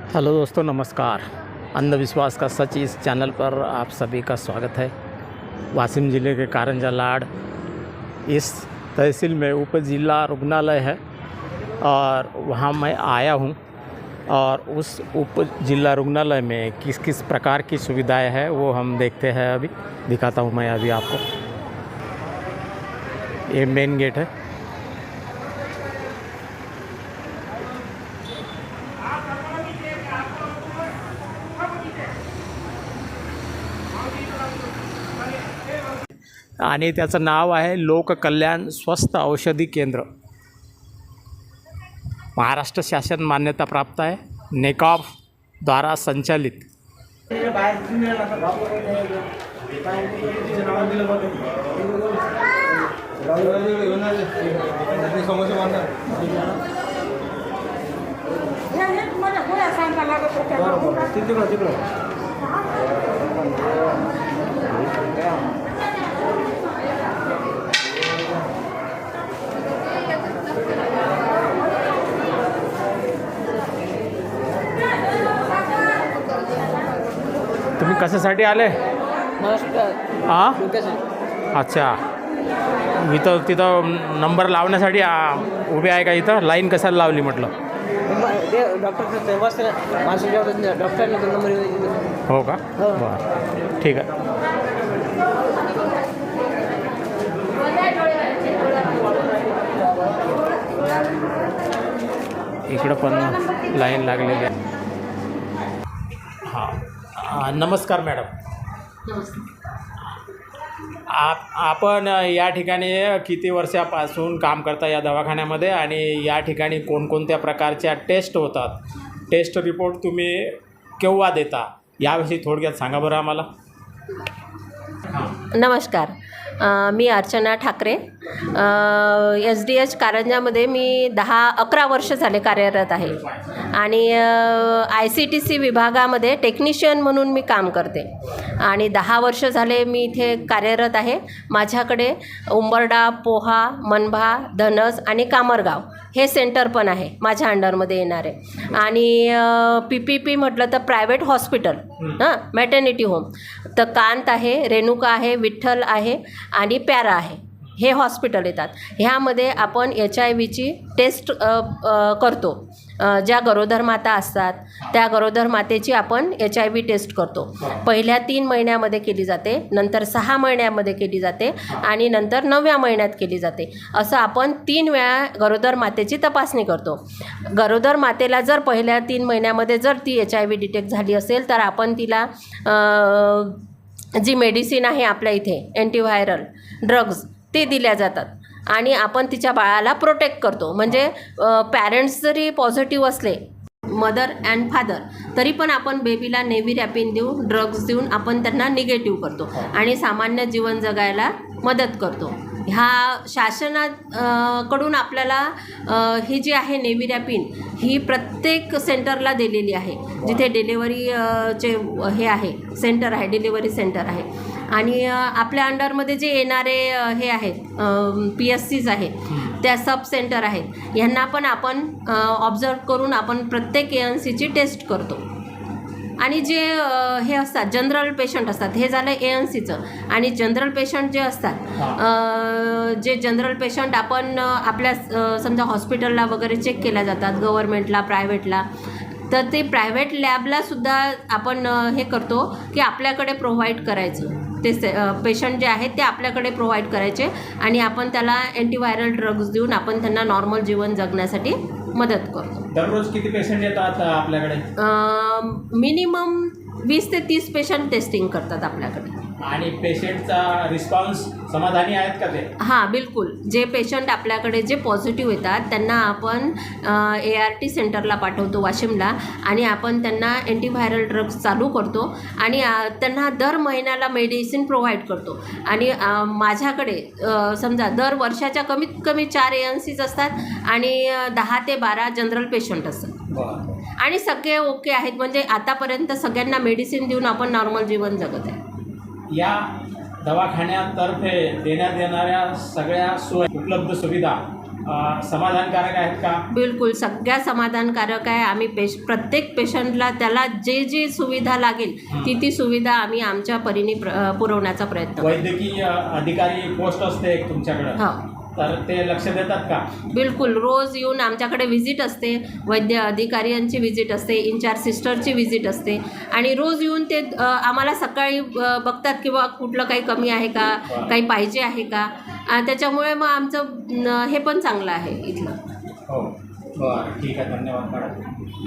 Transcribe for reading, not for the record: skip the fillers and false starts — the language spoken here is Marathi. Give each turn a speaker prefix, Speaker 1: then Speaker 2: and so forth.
Speaker 1: हेलो दोस्तों, नमस्कार। अंधविश्वास का सच इस चैनल पर आप सभी का स्वागत है। वाशिम ज़िले के कारंजा लाड़ इस तहसील में उप जिला रुग्णालय है और वहाँ मैं आया हूँ और उस उप जिला रुग्णालय में किस किस प्रकार की सुविधाएं हैं वो हम देखते हैं। अभी दिखाता हूँ मैं अभी आपको। ये मेन गेट है। आणि त्याचं नाव आहे लोककल्याण स्वस्थ औषधी केंद्र। महाराष्ट्र शासन मान्यता प्राप्त आहे, नेकॉफ द्वारा संचालित। तुम्ही कशासाठी आले? हां, अच्छा। इथं तिथं नंबर लावण्यासाठी उभे आहे का? इथं लाईन कशाला लावली म्हटलं? हो का? बरं, ठीक आहे। इकडं पण लाईन लागलेली आहे। हां, नमस्कार मॅडम। आपण या ठिकाणी किती वर्षापासून काम करता या दवाखान्यामध्ये आणि या ठिकाणी कोणकोणत्या प्रकारच्या टेस्ट होतात, टेस्ट रिपोर्ट तुम्ही केव्हा देता याविषयी थोडक्यात सांगा बरं आम्हाला।
Speaker 2: नमस्कार, मी अर्चना ठाकरे। SDH कारंजामध्ये मी 11 वर्ष झाले कार्यरत आहे आणि ICTC विभागामध्ये टेक्निशियन म्हणून मी काम करते आणि 10 वर्ष झाले मी इथे कार्यरत आहे। माझ्याकडे उंबरडा, पोहा, मनभा, धनस आणि कामरगाव हे सेंटर पण आहे माझ्या अंडरमध्ये येणारे। आणि PPP म्हटलं तर प्रायव्हेट हॉस्पिटल, मॅटर्निटी होम, तर कांत आहे, रेणुका आहे, विठ्ठल आहे आणि पॅरा आहे, हे हॉस्पिटल येतात। ह्यामध्ये आपण HIV टेस्ट करतो। ज्या गरोदर माता असतात त्या गरोदर मातेची आपण HIV टेस्ट करतो। पहिल्या 3 महिन्यामध्ये केली जाते, नंतर 6 महिन्यामध्ये केली जाते आणि नंतर 9व्या महिन्यात केली जाते। असं आपण 3 वेळा गरोदर मातेची तपासणी करतो। गरोदर मातेला जर पहिल्या 3 महिन्यामध्ये जर ती HIV डिटेक्ट झाली असेल तर आपण तिला जी मेडिसिन आहे आपल्या इथे अँटीव्हायरल ड्रग्ज ते दिल्या जातात आणि आपण तिच्या बाळाला प्रोटेक्ट करतो। म्हणजे पॅरेंट्स जरी पॉझिटिव्ह असले, मदर अँड फादर, तरी पण आपण बेबीला नेव्हिरॅपिन देऊन, ड्रग्ज देऊन आपण त्यांना निगेटिव्ह करतो आणि सामान्य जीवन जगायला मदत करतो। ह्या शासनाकडून आपल्याला ही जी आहे नेव्हिरॅपिन ही प्रत्येक सेंटरला दिलेली आहे, जिथे डिलेवरीचे हे आहे सेंटर आहे, डिलेवरी सेंटर आहे। आणि आपल्या अंडरमध्ये जे येणारे हे आहेत PSCs आहेत, त्या सब सेंटर आहेत, ह्यांना पण आपण ऑब्झर्व करून आपण प्रत्येक ANCची टेस्ट करतो। आणि जे हे असतात जनरल पेशंट असतात, हे झालं ANCचं। आणि जनरल पेशंट जे असतात, जे जनरल पेशंट आपण आपल्या समजा हॉस्पिटलला वगैरे चेक केल्या जातात, गव्हर्मेंटला, प्रायव्हेटला, तर ते प्रायव्हेट लॅबलासुद्धा आपण हे करतो की आपल्याकडे प्रोव्हाइड करायचं। ते पेशंट जे आहेत ते आपल्याकडे प्रोव्हाइड करायचे आणि आपण त्याला अँटीव्हायरल ड्रग्ज देऊन आपण त्यांना नॉर्मल जीवन जगण्यासाठी मदत करतो।
Speaker 1: दररोज किती पेशंट येतात आपल्याकडे?
Speaker 2: मिनिमम 20 ते 30 पेशंट टेस्टिंग करतात आपल्याकडे।
Speaker 1: आणि पेशंटचा रिस्पॉन्स समाधानी आहेत का ते?
Speaker 2: हां, बिलकुल। जे पेशंट आपल्याकडे जे पॉझिटिव्ह येतात त्यांना आपण ART सेंटरला पाठवतो वाशिमला आणि आपण त्यांना अँटीव्हायरल ड्रग्ज चालू करतो आणि त्यांना दर महिन्याला मेडिसिन प्रोव्हाइड करतो। आणि माझ्याकडे समजा दर वर्षाच्या कमीत कमी 4 ANCs असतात आणि 10 ते 12 जनरल पेशंट असतात आणि सगळे ओके आहेत। म्हणजे आतापर्यंत सगळ्यांना मेडिसिन देऊन आपण नॉर्मल जीवन जगत आहे।
Speaker 1: या दवाखान्यातर्फे देण्यात येणाऱ्या सगळ्या सोयी, उपलब्ध सुविधा समाधानकारक आहेत का?
Speaker 2: बिलकुल सगळ्या समाधानकारक आहे. आम्ही प्रत्येक पेशंटला त्याला जे सुविधा लागेल ती सुविधा आम्ही आमच्या परीने पुरवण्याचा प्रयत्न करतो.
Speaker 1: वैद्यकीय अधिकारी पोस्ट असते एक तुमच्याकडे,
Speaker 2: हो
Speaker 1: तर ते लक्ष देतात का?
Speaker 2: बिलकुल. रोज येऊन आमच्याकडे व्हिजिट असते, वैद्य अधिकाऱ्यांची व्हिजिट असते, इन्चार्ज सिस्टरची व्हिजिट असते आणि रोज येऊन ते आम्हाला सकाळी बघतात की बा कुठलं काही कमी आहे का, काही पाहिजे आहे का. त्याच्यामुळे मग आमचं हे पण चांगलं आहे इथलं.
Speaker 1: हो बरं, ठीक आहे, धन्यवाद मॅडम.